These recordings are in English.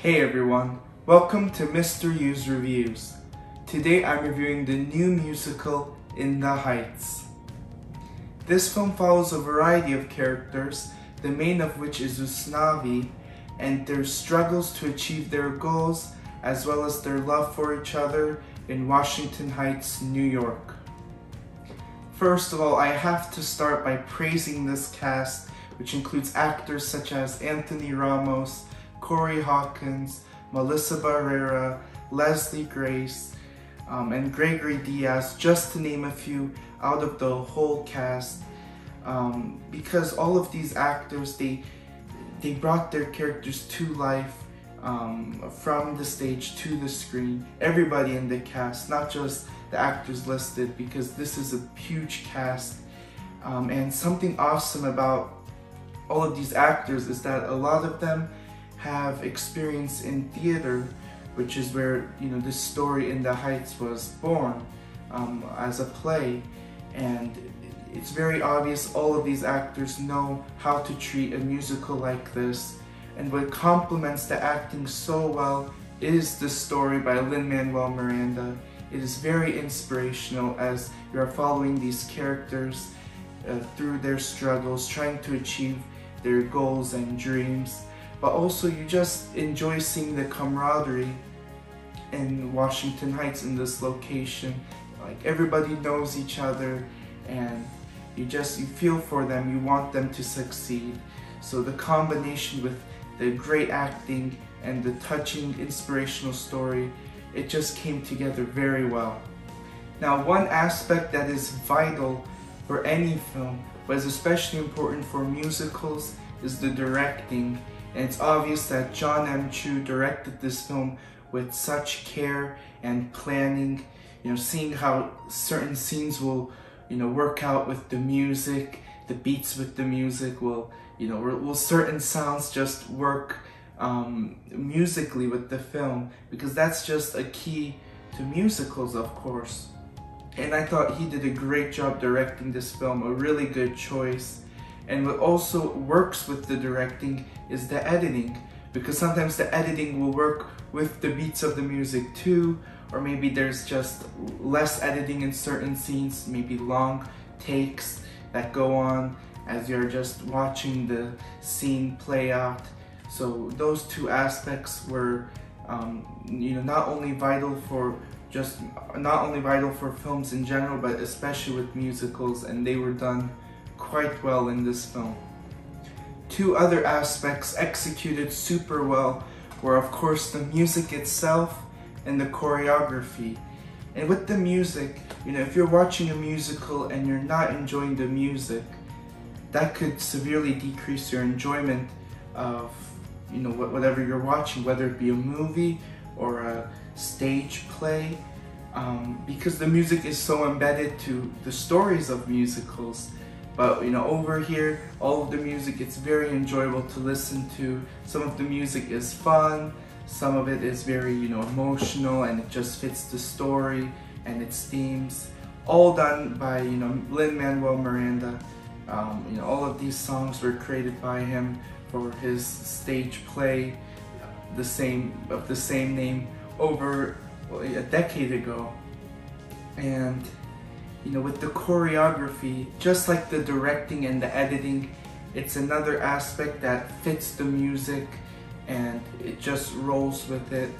Hey everyone, welcome to Mr. U's Reviews. Today I'm reviewing the new musical In the Heights. This film follows a variety of characters, the main of which is Usnavi, and their struggles to achieve their goals, as well as their love for each other in Washington Heights, New York. First of all, I have to start by praising this cast, which includes actors such as Anthony Ramos, Corey Hawkins, Melissa Barrera, Leslie Grace, and Gregory Diaz, just to name a few out of the whole cast. Because all of these actors, they brought their characters to life from the stage to the screen. Everybody in the cast, not just the actors listed, because this is a huge cast. And something awesome about all of these actors is that a lot of them have experience in theater, which is where this story In the Heights was born as a play, and it's very obvious all of these actors know how to treat a musical like this. And what complements the acting so well is the story by Lin-Manuel Miranda. It is very inspirational as you are following these characters through their struggles, trying to achieve their goals and dreams. But also you just enjoy seeing the camaraderie in Washington Heights, in this location. Like, everybody knows each other and you feel for them, you want them to succeed. So the combination with the great acting and the touching inspirational story, it just came together very well. Now, one aspect that is vital for any film, but is especially important for musicals, is the directing. And it's obvious that Jon M. Chu directed this film with such care and planning, seeing how certain scenes will, work out with the music, the beats with the music will certain sounds just work musically with the film, because that's just a key to musicals, of course. And I thought he did a great job directing this film, a really good choice. And what also works with the directing is the editing, because sometimes the editing will work with the beats of the music too, or maybe there's just less editing in certain scenes, maybe long takes that go on as you're just watching the scene play out. So those two aspects were not only vital for films in general, but especially with musicals, and they were done quite well in this film. Two other aspects executed super well were, of course, the music itself and the choreography. And with the music, if you're watching a musical and you're not enjoying the music, that could severely decrease your enjoyment of whatever you're watching, whether it be a movie or a stage play, because the music is so embedded to the stories of musicals. But over here, all of the music, it's very enjoyable to listen to. Some of the music is fun, some of it is very emotional, and it just fits the story and its themes. All done by Lin-Manuel Miranda. All of these songs were created by him for his stage play, of the same name, over a decade ago. And with the choreography, just like the directing and the editing, it's another aspect that fits the music and it just rolls with it.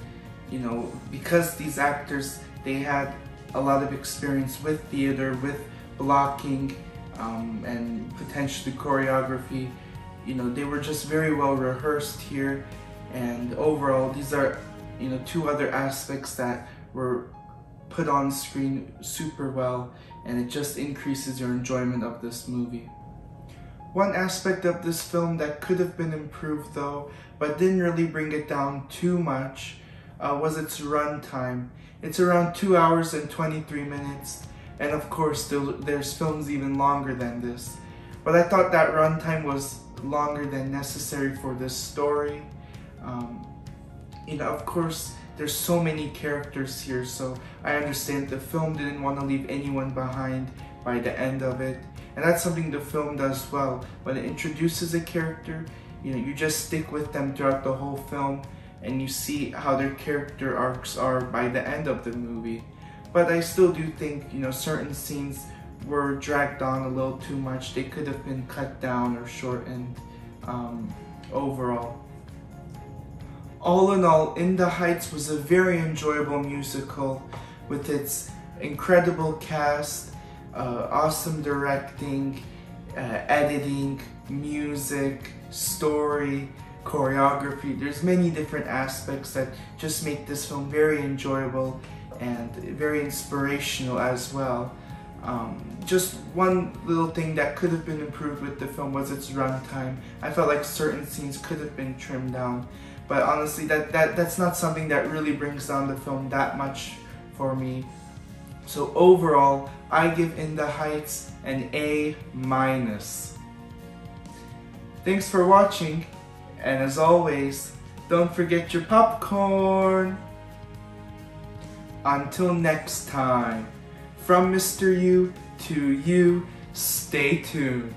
Because these actors, they had a lot of experience with theater, with blocking, and potentially choreography. They were just very well rehearsed here, and overall these are two other aspects that were put on screen super well, and it just increases your enjoyment of this movie. One aspect of this film that could have been improved though, but didn't really bring it down too much, was its runtime. It's around 2 hours and 23 minutes, and of course there's films even longer than this. But I thought that runtime was longer than necessary for this story. Of course, there's so many characters here, so I understand the film didn't want to leave anyone behind by the end of it. And that's something the film does well. When it introduces a character, you just stick with them throughout the whole film, and you see how their character arcs are by the end of the movie. But I still do think, certain scenes were dragged on a little too much. They could have been cut down or shortened overall. All in all, In the Heights was a very enjoyable musical with its incredible cast, awesome directing, editing, music, story, choreography. There's many different aspects that just make this film very enjoyable and very inspirational as well. Just one little thing that could have been improved with the film was its runtime. I felt like certain scenes could have been trimmed down, but honestly that's not something that really brings down the film that much for me. So overall, I give In the Heights an A-. Thanks for watching, and as always, don't forget your popcorn! Until next time, from Mr. U to you, stay tuned.